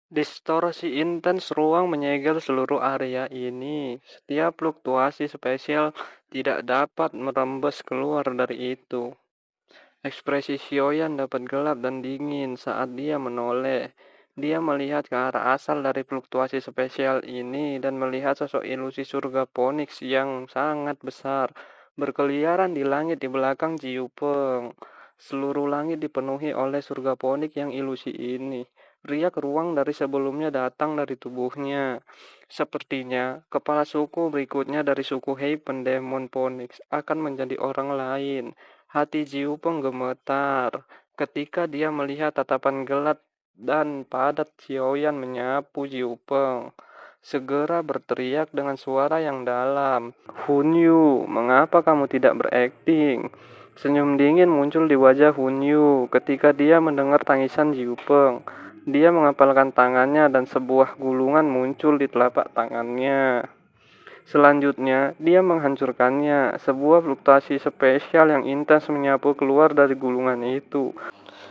Distorsi intens ruang menyegel seluruh area ini. Setiap fluktuasi spesial tidak dapat merembes keluar dari itu. Ekspresi Xiaoyan dapat gelap dan dingin saat dia menoleh. Dia melihat ke arah asal dari fluktuasi spesial ini dan melihat sosok ilusi surga Phoenix yang sangat besar berkeliaran di langit di belakang Jiu Peng. Seluruh langit dipenuhi oleh surga Phoenix yang ilusi ini. Riak ruang dari sebelumnya datang dari tubuhnya. Sepertinya, kepala suku berikutnya dari suku Hei Pendemon Phoenix akan menjadi orang lain. Hati Jiu Peng gemetar ketika dia melihat tatapan gelap dan padat Xiaoyan menyapu Jiu Peng. Segera berteriak dengan suara yang dalam. Hunyu, mengapa kamu tidak berakting? Senyum dingin muncul di wajah Hunyu ketika dia mendengar tangisan Jiu Peng. Dia mengepalkan tangannya dan sebuah gulungan muncul di telapak tangannya. Selanjutnya, dia menghancurkannya. Sebuah fluktuasi spesial yang intens menyapu keluar dari gulungan itu.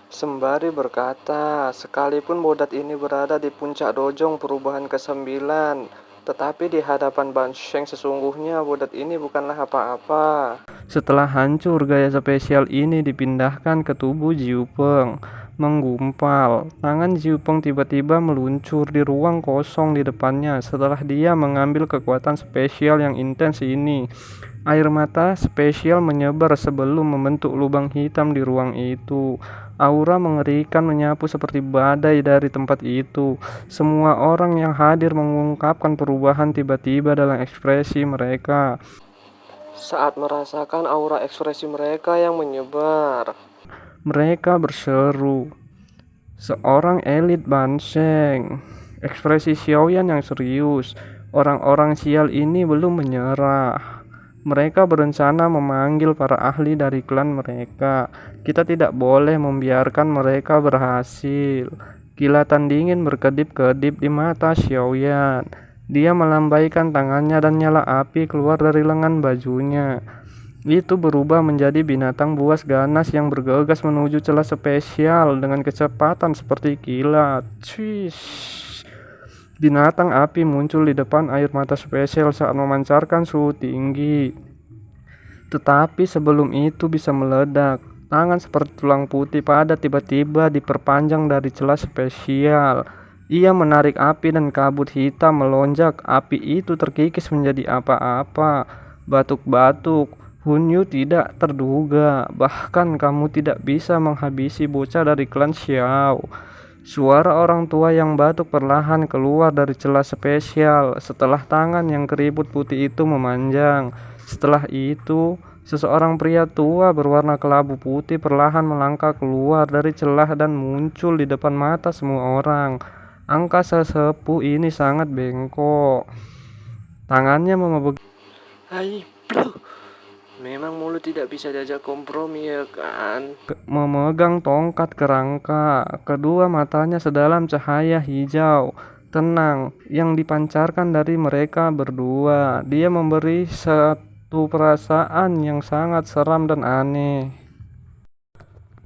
Sembari berkata, sekalipun bodat ini berada di puncak dojong perubahan ke-9, tetapi di hadapan Ban Sheng sesungguhnya bodat ini bukanlah apa-apa. Setelah hancur, gaya spesial ini dipindahkan ke tubuh Jiu Peng. Menggumpal, tangan Jiu Peng tiba-tiba meluncur di ruang kosong di depannya setelah dia mengambil kekuatan spesial yang intens ini. Air mata spesial menyebar sebelum membentuk lubang hitam di ruang itu. Aura mengerikan menyapu seperti badai dari tempat itu. Semua orang yang hadir mengungkapkan perubahan tiba-tiba dalam ekspresi mereka. Saat merasakan aura ekspresi mereka yang menyebar, mereka berseru, seorang elit Banseng. Ekspresi Xiaoyan yang serius. Orang-orang sial ini belum menyerah. Mereka berencana memanggil para ahli dari klan mereka. Kita tidak boleh membiarkan mereka berhasil. Kilatan dingin berkedip-kedip di mata Xiaoyan. Dia melambaikan tangannya dan nyala api keluar dari lengan bajunya. Itu berubah menjadi binatang buas ganas yang bergegas menuju celah spesial dengan kecepatan seperti kilat. Swish. Binatang api muncul di depan air mata spesial saat memancarkan suhu tinggi. Tetapi sebelum itu bisa meledak, tangan seperti tulang putih padat tiba-tiba diperpanjang dari celah spesial. Ia menarik api dan kabut hitam melonjak. Api itu terkikis menjadi apa-apa. Batuk-batuk. Hunyu tidak terduga. Bahkan kamu tidak bisa menghabisi bocah dari klan Xiao. Suara orang tua yang batuk perlahan keluar dari celah spesial setelah tangan yang keriput putih itu memanjang. Setelah itu, seseorang pria tua berwarna kelabu putih perlahan melangkah keluar dari celah dan muncul di depan mata semua orang. Angkasa sesepuh ini sangat bengkok. Tangannya memegang. Hai, bro. Memang mulut tidak bisa diajak kompromi ya kan? Memegang tongkat kerangka. Kedua matanya sedalam cahaya hijau tenang yang dipancarkan dari mereka berdua. Dia memberi satu perasaan yang sangat seram dan aneh.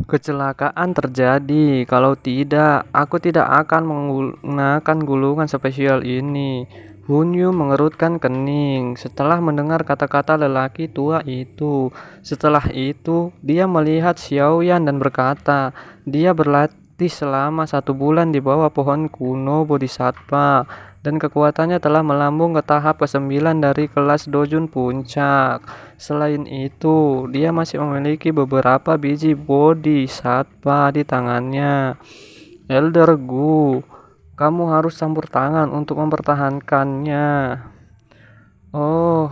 Kecelakaan terjadi. Kalau tidak, aku tidak akan menggunakan gulungan spesial ini. Hunyu mengerutkan kening setelah mendengar kata-kata lelaki tua itu. Setelah itu, dia melihat Xiaoyan dan berkata, dia berlatih selama 1 bulan di bawah pohon kuno Bodhisattva, dan kekuatannya telah melambung ke tahap ke-9 dari kelas Dojun Puncak. Selain itu, dia masih memiliki beberapa biji Bodhisattva di tangannya. Elder Gu, kamu harus campur tangan untuk mempertahankannya. Oh,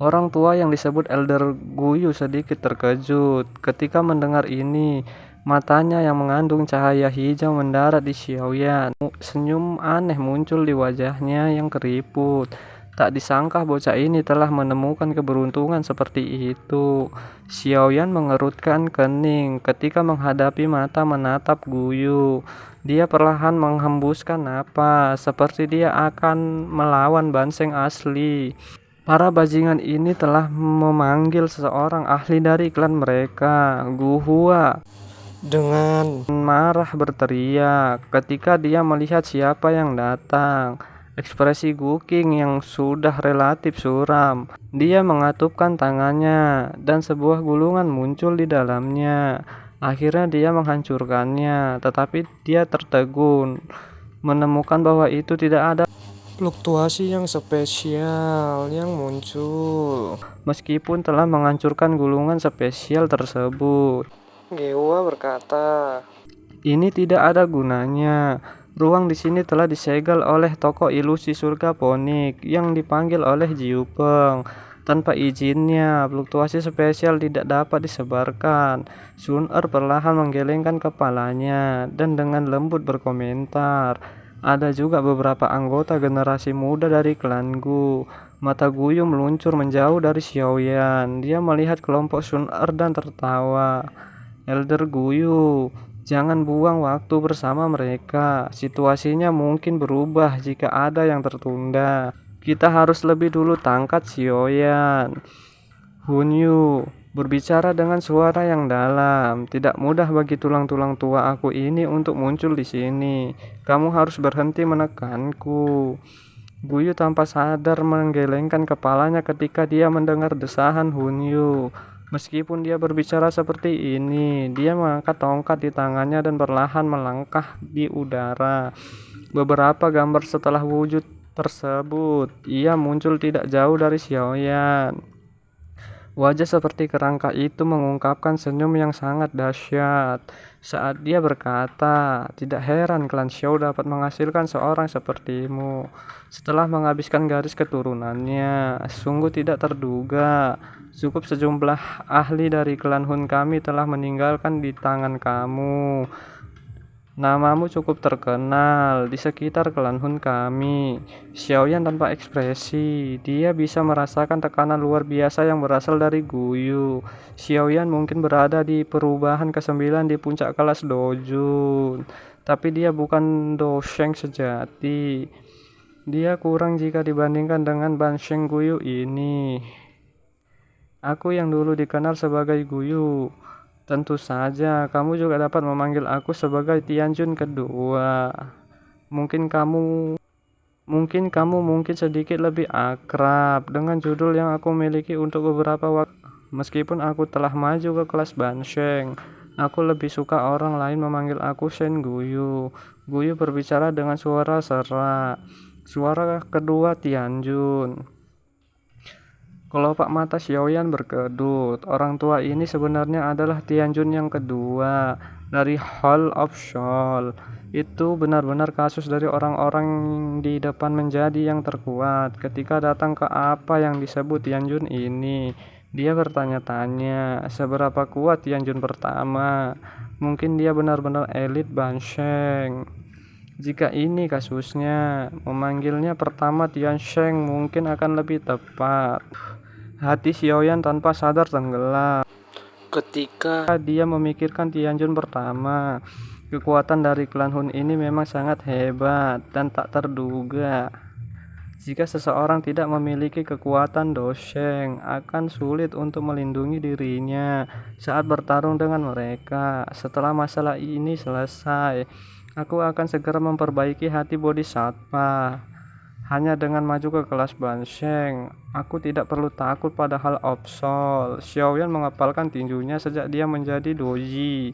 orang tua yang disebut Elder Guyu sedikit terkejut ketika mendengar ini. Matanya yang mengandung cahaya hijau mendarat di Xiaoyan. Senyum aneh muncul di wajahnya yang keriput. Tak disangka bocah ini telah menemukan keberuntungan seperti itu. Xiaoyan mengerutkan kening ketika menghadapi mata menatap Guyu. Dia perlahan menghembuskan napas, seperti dia akan melawan Banseng asli. Para bajingan ini telah memanggil seseorang ahli dari klan mereka, Gu Hua. dengan marah berteriak ketika dia melihat siapa yang datang. Ekspresi Guking yang sudah relatif suram. Dia mengatupkan tangannya dan sebuah gulungan muncul di dalamnya. Akhirnya dia menghancurkannya, tetapi dia tertegun menemukan bahwa itu tidak ada fluktuasi yang spesial yang muncul meskipun telah menghancurkan gulungan spesial tersebut. Gewa berkata, "Ini tidak ada gunanya. Ruang di sini telah disegel oleh tokoh ilusi surga Ponik yang dipanggil oleh Jiu Peng. Tanpa izinnya, fluktuasi spesial tidak dapat disebarkan." Sun Er perlahan menggelengkan kepalanya dan dengan lembut berkomentar, "Ada juga beberapa anggota generasi muda dari klanku." Mata Guyu meluncur menjauh dari Xiaoyan. Dia melihat kelompok Sun Er dan tertawa. "Elder Guyu, jangan buang waktu bersama mereka. Situasinya mungkin berubah jika ada yang tertunda. Kita harus lebih dulu tangkap Xiaoyan." Hunyu berbicara dengan suara yang dalam. "Tidak mudah bagi tulang-tulang tua aku ini untuk muncul di sini. Kamu harus berhenti menekanku." Guyu tanpa sadar menggelengkan kepalanya ketika dia mendengar desahan Hunyu. Meskipun dia berbicara seperti ini, dia mengangkat tongkat di tangannya dan perlahan melangkah di udara. Beberapa gambar setelah wujud tersebut, ia muncul tidak jauh dari Xiaoyan. Wajah seperti kerangka itu mengungkapkan senyum yang sangat dahsyat saat dia berkata, "Tidak heran klan Xiao dapat menghasilkan seorang sepertimu setelah menghabiskan garis keturunannya. Sungguh tidak terduga. Cukup sejumlah ahli dari klan Hun kami telah meninggalkan di tangan kamu. Namamu cukup terkenal di sekitar klan Hun kami." Xiaoyan tanpa ekspresi. Dia bisa merasakan tekanan luar biasa yang berasal dari Guyu. Xiaoyan mungkin berada di perubahan ke-9 di puncak kelas Dojun. Tapi dia bukan Dosheng sejati. Dia kurang jika dibandingkan dengan Bansheng Guyu ini. Aku yang dulu dikenal sebagai Guyu. Tentu saja, kamu juga dapat memanggil aku sebagai Tianjun kedua. Mungkin kamu mungkin sedikit lebih akrab dengan judul yang aku miliki untuk beberapa waktu. Meskipun aku telah maju ke kelas Bansheng, aku lebih suka orang lain memanggil aku Shen Guyu. Guyu berbicara dengan suara serak. Suara kedua Tianjun. Kelopak mata Xiaoyan berkedut. Orang tua ini sebenarnya adalah Tianjun yang kedua dari Hall of Soul. Itu benar-benar kasus dari orang-orang di depan menjadi yang terkuat. Ketika datang ke apa yang disebut Tianjun ini, dia bertanya-tanya, seberapa kuat Tianjun pertama? Mungkin dia benar-benar elit Bansheng. Jika ini kasusnya, memanggilnya pertama Tiansheng mungkin akan lebih tepat. Hati Xiaoyan tanpa sadar tenggelam ketika dia memikirkan Tianjun pertama. Kekuatan dari klan Hun ini memang sangat hebat dan tak terduga. Jika seseorang tidak memiliki kekuatan Dosheng, akan sulit untuk melindungi dirinya saat bertarung dengan mereka. Setelah masalah ini selesai, aku akan segera memperbaiki hati Bodhisattva. Hanya dengan maju ke kelas Bansheng, aku tidak perlu takut pada hal Absol. Xiaoyan mengepalkan tinjunya sejak dia menjadi doji.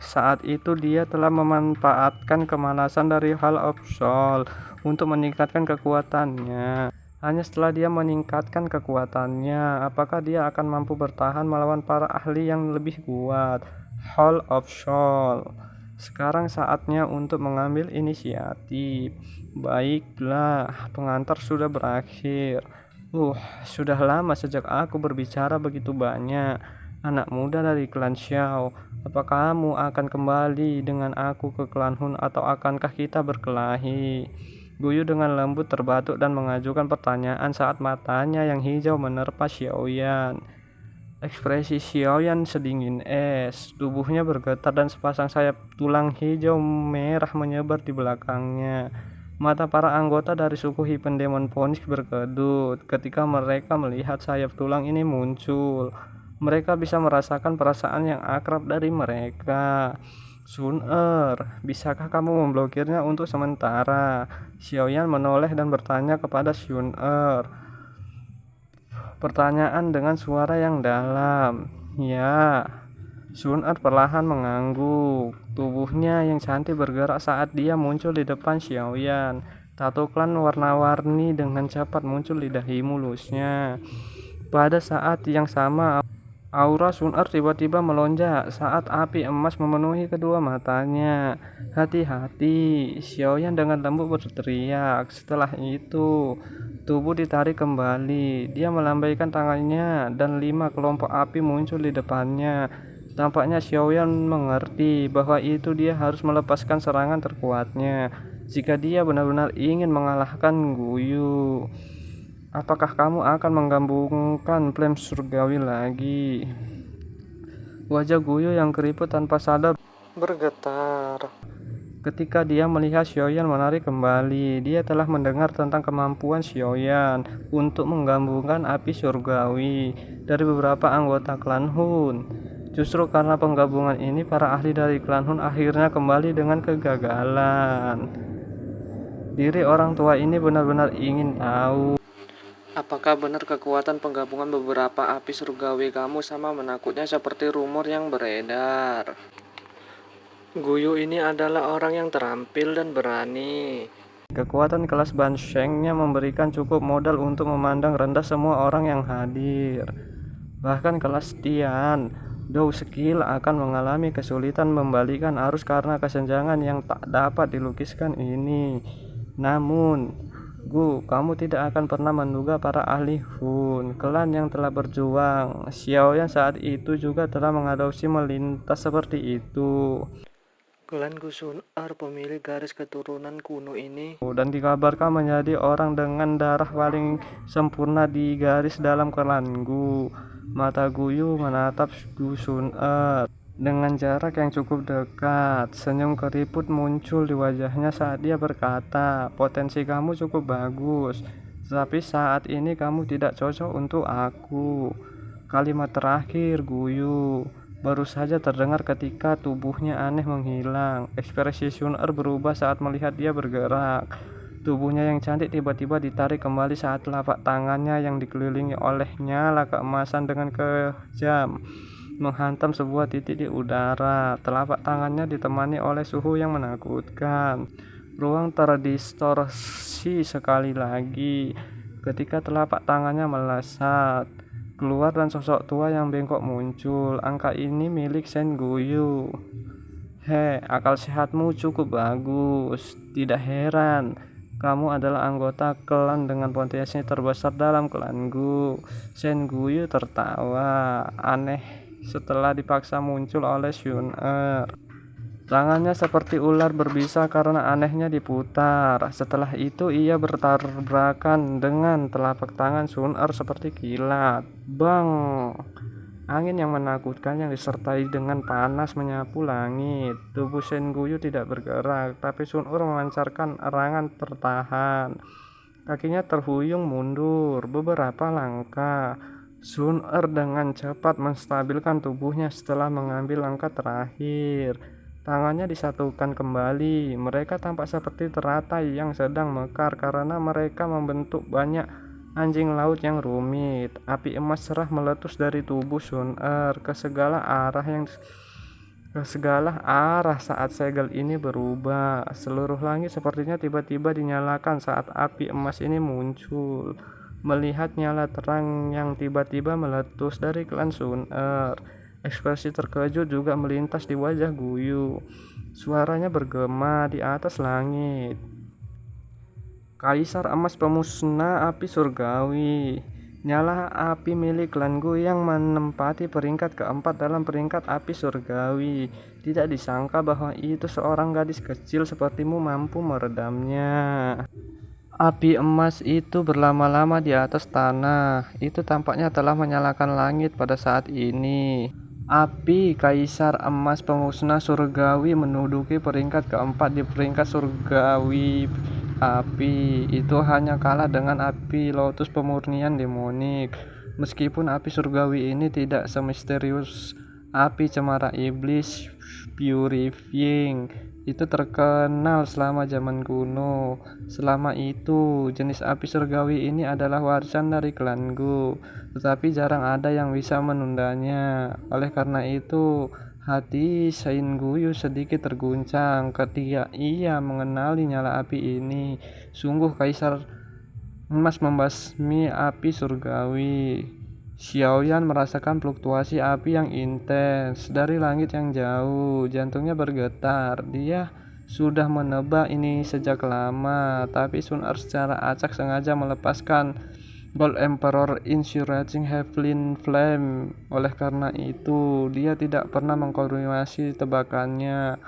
Saat itu dia telah memanfaatkan kemalasan dari hal Absol untuk meningkatkan kekuatannya. Hanya setelah dia meningkatkan kekuatannya, apakah dia akan mampu bertahan melawan para ahli yang lebih kuat? Hall of Soul. Sekarang saatnya untuk mengambil inisiatif. Baiklah, pengantar sudah berakhir. Sudah lama sejak aku berbicara begitu banyak. Anak muda dari klan Xiao, apa kamu akan kembali dengan aku ke klan Hun atau akankah kita berkelahi? Guyu dengan lembut terbatuk dan mengajukan pertanyaan saat matanya yang hijau menerpa Xiaoyan. Ekspresi Xiaoyan sedingin es, tubuhnya bergetar dan sepasang sayap tulang hijau merah menyebar di belakangnya. Mata para anggota dari suku Hypendemon Phoenix berkedut ketika mereka melihat sayap tulang ini muncul. Mereka bisa merasakan perasaan yang akrab dari mereka. Sun-er, bisakah kamu memblokirnya untuk sementara? Xiaoyan menoleh dan bertanya kepada Sun-er. Pertanyaan dengan suara yang dalam. Ya, Sun-er perlahan mengangguk. Tubuhnya yang cantik bergerak saat dia muncul di depan Xiaoyan. Tato klan warna-warni dengan cepat muncul di dahi mulusnya. Pada saat yang sama, aura Sun-er tiba-tiba melonjak saat api emas memenuhi kedua matanya. Hati-hati, Xiaoyan dengan lembut berteriak. Setelah itu, tubuh ditarik kembali. Dia melambaikan tangannya dan 5 kelompok api muncul di depannya. Tampaknya Xiaoyan mengerti bahwa itu dia harus melepaskan serangan terkuatnya jika dia benar-benar ingin mengalahkan Guyu. Apakah kamu akan menggabungkan flame surgawi lagi? Wajah Guyu yang keriput tanpa sadar bergetar. Ketika dia melihat Xiaoyan menarik kembali, dia telah mendengar tentang kemampuan Xiaoyan untuk menggabungkan api surgawi dari beberapa anggota klan Hun. Justru karena penggabungan ini, para ahli dari klan Hun akhirnya kembali dengan kegagalan. Diri orang tua ini benar-benar ingin tahu. Apakah benar kekuatan penggabungan beberapa api surgawi kamu sama menakutnya seperti rumor yang beredar? Guyu ini adalah orang yang terampil dan berani. Kekuatan kelas Bansheng-nya memberikan cukup modal untuk memandang rendah semua orang yang hadir. Bahkan kelas Tian, Dou Skill akan mengalami kesulitan membalikan arus karena kesenjangan yang tak dapat dilukiskan ini. Namun, Gu, kamu tidak akan pernah menduga para ahli Hun, klan yang telah berjuang. Xiaoyan saat itu juga telah mengadopsi melintas seperti itu. Klan Sun-er pemilik garis keturunan kuno ini dan dikabarkan menjadi orang dengan darah paling sempurna di garis dalam klan Gu. Mata Guyu menatap Sun-er dengan jarak yang cukup dekat. Senyum keriput muncul di wajahnya saat dia berkata, potensi kamu cukup bagus, tapi saat ini kamu tidak cocok untuk aku. Kalimat terakhir Guyu baru saja terdengar ketika tubuhnya aneh menghilang. Ekspresi Sun-er berubah saat melihat dia bergerak. Tubuhnya yang cantik tiba-tiba ditarik kembali saat telapak tangannya yang dikelilingi oleh nyala keemasan dengan kejam menghantam sebuah titik di udara. Telapak tangannya ditemani oleh suhu yang menakutkan. Ruang terdistorsi sekali lagi ketika telapak tangannya melesat keluar dan sosok tua yang bengkok muncul. Angka ini milik Shen Guyu. Akal sehatmu cukup bagus. Tidak heran, kamu adalah anggota klan dengan potensi terbesar dalam klan Gu. Shen Guyu tertawa aneh setelah dipaksa muncul oleh Sun-er. Tangannya seperti ular berbisa karena anehnya diputar. Setelah itu ia bertabrakan dengan telapak tangan Sun-er seperti kilat. Bang! Angin yang menakutkan yang disertai dengan panas menyapu langit. Tubuh Shen Guyu tidak bergerak, tapi Sun-er memancarkan erangan tertahan. Kakinya terhuyung mundur beberapa langkah. Sun-er dengan cepat menstabilkan tubuhnya setelah mengambil langkah terakhir. Tangannya disatukan kembali. Mereka tampak seperti teratai yang sedang mekar karena mereka membentuk banyak anjing laut yang rumit. Api emas cerah meletus dari tubuh Sun-er ke segala arah saat segel ini berubah. Seluruh langit sepertinya tiba-tiba dinyalakan saat api emas ini muncul. Melihat nyala terang yang tiba-tiba meletus dari klan Sun-er, ekspresi terkejut juga melintas di wajah Guyu. Suaranya bergema di atas langit. Kaisar emas pemusnah api surgawi. Nyala api milik klan Gu yang menempati peringkat keempat dalam peringkat api surgawi. Tidak disangka bahwa itu seorang gadis kecil sepertimu mampu meredamnya. Api emas itu berlama-lama di atas tanah. Itu tampaknya telah menyalakan langit pada saat ini. Api Kaisar Emas Pemusnah Surgawi menduduki peringkat keempat di peringkat surgawi api. Itu hanya kalah dengan api Lotus Pemurnian Demonik. Meskipun api surgawi ini tidak semisterius api cemara iblis, purifying itu terkenal selama zaman kuno. Selama itu, jenis api surgawi ini adalah warisan dari klanku, tetapi jarang ada yang bisa menundanya. Oleh karena itu, hati Sain Guyu sedikit terguncang ketika ia mengenali nyala api ini. Sungguh kaisar emas membasmi api surgawi. Xiaoyan merasakan fluktuasi api yang intens dari langit yang jauh. Jantungnya bergetar. Dia sudah menebak ini sejak lama, tapi Sun Er secara acak sengaja melepaskan Gold Emperor Insurging Heavenly Flame. Oleh karena itu, dia tidak pernah mengkonfirmasi tebakannya.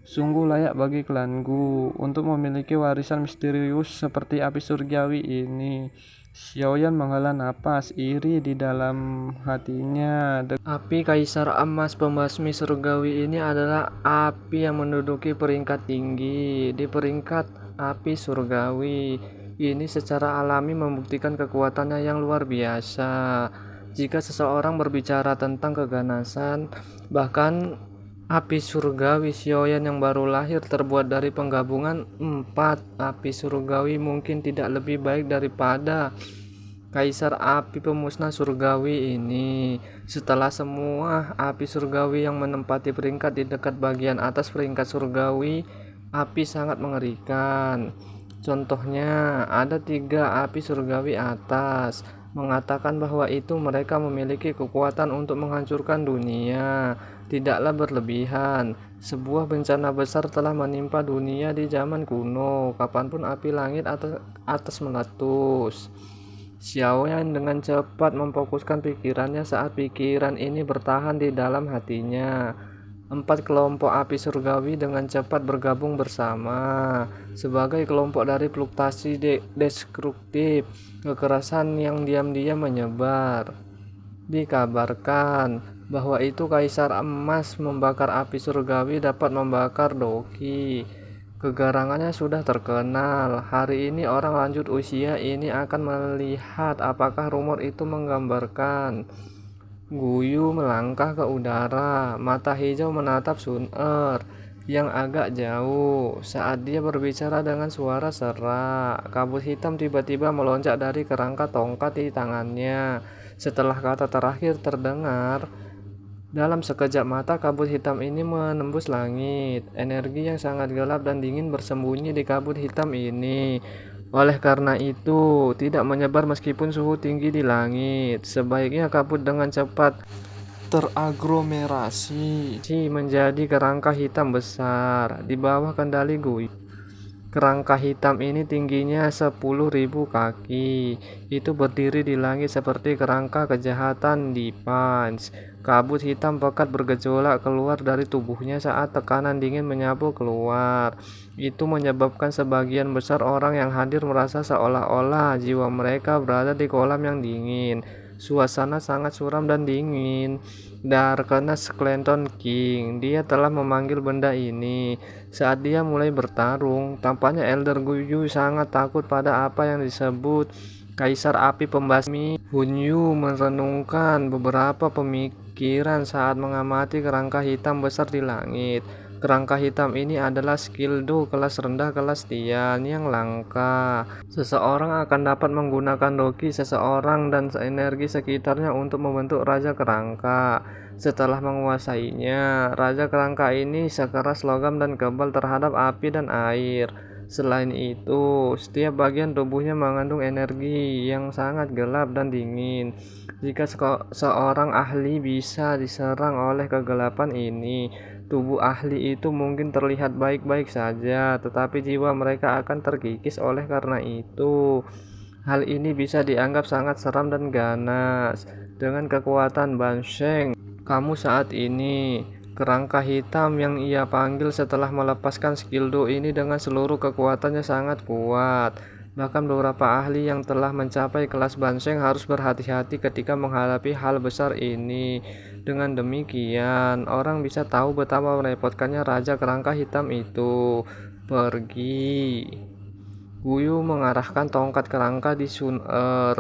Sungguh layak bagi klanku untuk memiliki warisan misterius seperti api surgawi ini. Xiaoyan menghela napas iri di dalam hatinya. Api Kaisar Emas Pembasmi Surgawi ini adalah api yang menduduki peringkat tinggi di peringkat api surgawi. Ini secara alami membuktikan kekuatannya yang luar biasa. Jika seseorang berbicara tentang keganasan, bahkan api surgawi Xiaoyan yang baru lahir terbuat dari penggabungan 4 api surgawi mungkin tidak lebih baik daripada Kaisar api pemusnah surgawi ini. Setelah semua api surgawi yang menempati peringkat di dekat bagian atas peringkat surgawi, api sangat mengerikan. Contohnya, ada 3 api surgawi atas, mengatakan bahwa itu mereka memiliki kekuatan untuk menghancurkan dunia. Tidaklah berlebihan. Sebuah bencana besar telah menimpa dunia di zaman kuno, kapanpun api langit atas meletus. Xiaoyan dengan cepat memfokuskan pikirannya saat pikiran ini bertahan di dalam hatinya. 4 kelompok api surgawi dengan cepat bergabung bersama sebagai kelompok dari fluktuasi destruktif, kekerasan yang diam-diam menyebar. Dikabarkan bahwa itu Kaisar Emas membakar api surgawi dapat membakar Doki. Kegarangannya sudah terkenal. Hari ini orang lanjut usia ini akan melihat apakah rumor itu menggambarkan. Guyu melangkah ke udara, mata hijau menatap Sun Er yang agak jauh. Saat dia berbicara dengan suara serak, kabut hitam tiba-tiba melonjak dari kerangka tongkat di tangannya. Setelah kata terakhir terdengar, dalam sekejap mata kabut hitam ini menembus langit. Energi yang sangat gelap dan dingin bersembunyi di kabut hitam ini. Oleh karena itu, tidak menyebar meskipun suhu tinggi di langit. Sebaiknya kabut dengan cepat teraglomerasi menjadi kerangka hitam besar di bawah kendali Guyu. Kerangka hitam ini tingginya 10.000 kaki. Itu berdiri di langit seperti kerangka kejahatan di Punch. Kabut hitam pekat bergejolak keluar dari tubuhnya saat tekanan dingin menyapu keluar. Itu menyebabkan sebagian besar orang yang hadir merasa seolah-olah jiwa mereka berada di kolam yang dingin. Suasana sangat suram dan dingin. Darkness Clanton King, dia telah memanggil benda ini. Saat dia mulai bertarung, tampaknya Elder Guyu sangat takut pada apa yang disebut Kaisar Api Pembasmi. Hunyu merenungkan beberapa pemikiran saat mengamati kerangka hitam besar di langit. Kerangka hitam ini adalah skill do kelas rendah kelas Tian yang langka. Seseorang akan dapat menggunakan doki seseorang dan energi sekitarnya untuk membentuk Raja Kerangka. Setelah menguasainya, Raja Kerangka ini sekeras logam dan kebal terhadap api dan air. Selain itu, setiap bagian tubuhnya mengandung energi yang sangat gelap dan dingin. Jika seorang ahli bisa diserang oleh kegelapan ini, tubuh ahli itu mungkin terlihat baik-baik saja, tetapi jiwa mereka akan terkikis. Oleh karena itu, hal ini bisa dianggap sangat seram dan ganas. Dengan kekuatan Bansheng, kamu saat ini, kerangka hitam yang ia panggil setelah melepaskan skill do ini dengan seluruh kekuatannya sangat kuat. Bahkan beberapa ahli yang telah mencapai kelas Bansheng harus berhati-hati ketika menghadapi hal besar ini. Dengan demikian, orang bisa tahu betapa merepotkannya Raja Kerangka Hitam itu. Pergi. Guyu mengarahkan tongkat kerangka di Sun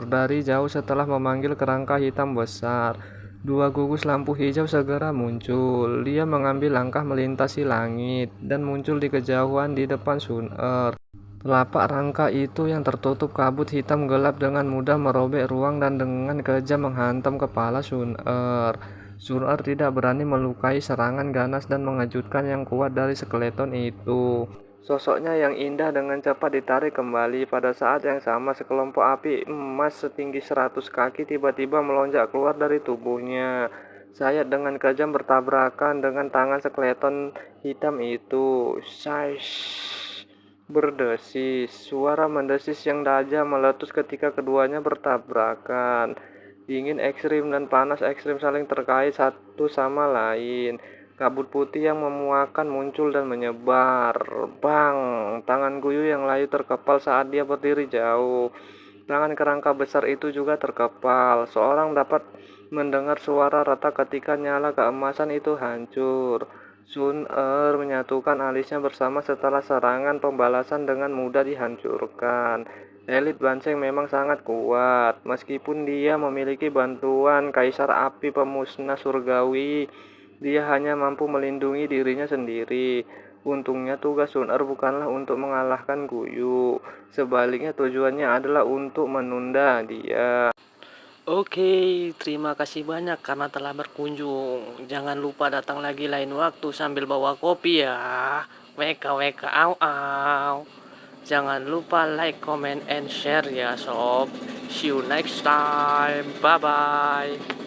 dari jauh setelah memanggil kerangka hitam besar. Dua gugus lampu hijau segera muncul. Dia mengambil langkah melintasi langit dan muncul di kejauhan di depan Sun. Telapak rangka itu yang tertutup kabut hitam gelap dengan mudah merobek ruang dan dengan kejam menghantam kepala Sun-Er. Sun-Er tidak berani melukai serangan ganas dan mengejutkan yang kuat dari skeleton itu. Sosoknya yang indah dengan cepat ditarik kembali. Pada saat yang sama, sekelompok api emas setinggi 100 kaki tiba-tiba melonjak keluar dari tubuhnya. Sayap dengan kejam bertabrakan dengan tangan skeleton hitam itu. Saish! Berdesis. Suara mendesis yang tajam meletus ketika keduanya bertabrakan. Dingin ekstrim dan panas ekstrim saling terkait satu sama lain. Kabut putih yang memuakan muncul dan menyebar. Bang! Tangan Guyu yang layu terkepal saat dia berdiri jauh. Tangan kerangka besar itu juga terkepal. Seorang dapat mendengar suara retak ketika nyala keemasan itu hancur. Sun-Er menyatukan alisnya bersama setelah serangan pembalasan dengan mudah dihancurkan. Elit Banseng memang sangat kuat. Meskipun dia memiliki bantuan Kaisar Api Pemusnah Surgawi, dia hanya mampu melindungi dirinya sendiri. Untungnya tugas Sun-Er bukanlah untuk mengalahkan Guyu. Sebaliknya tujuannya adalah untuk menunda dia. Oke, terima kasih banyak karena telah berkunjung. Jangan lupa datang lagi lain waktu sambil bawa kopi ya. WK au au. Jangan lupa like, comment, and share ya sob. See you next time. Bye bye.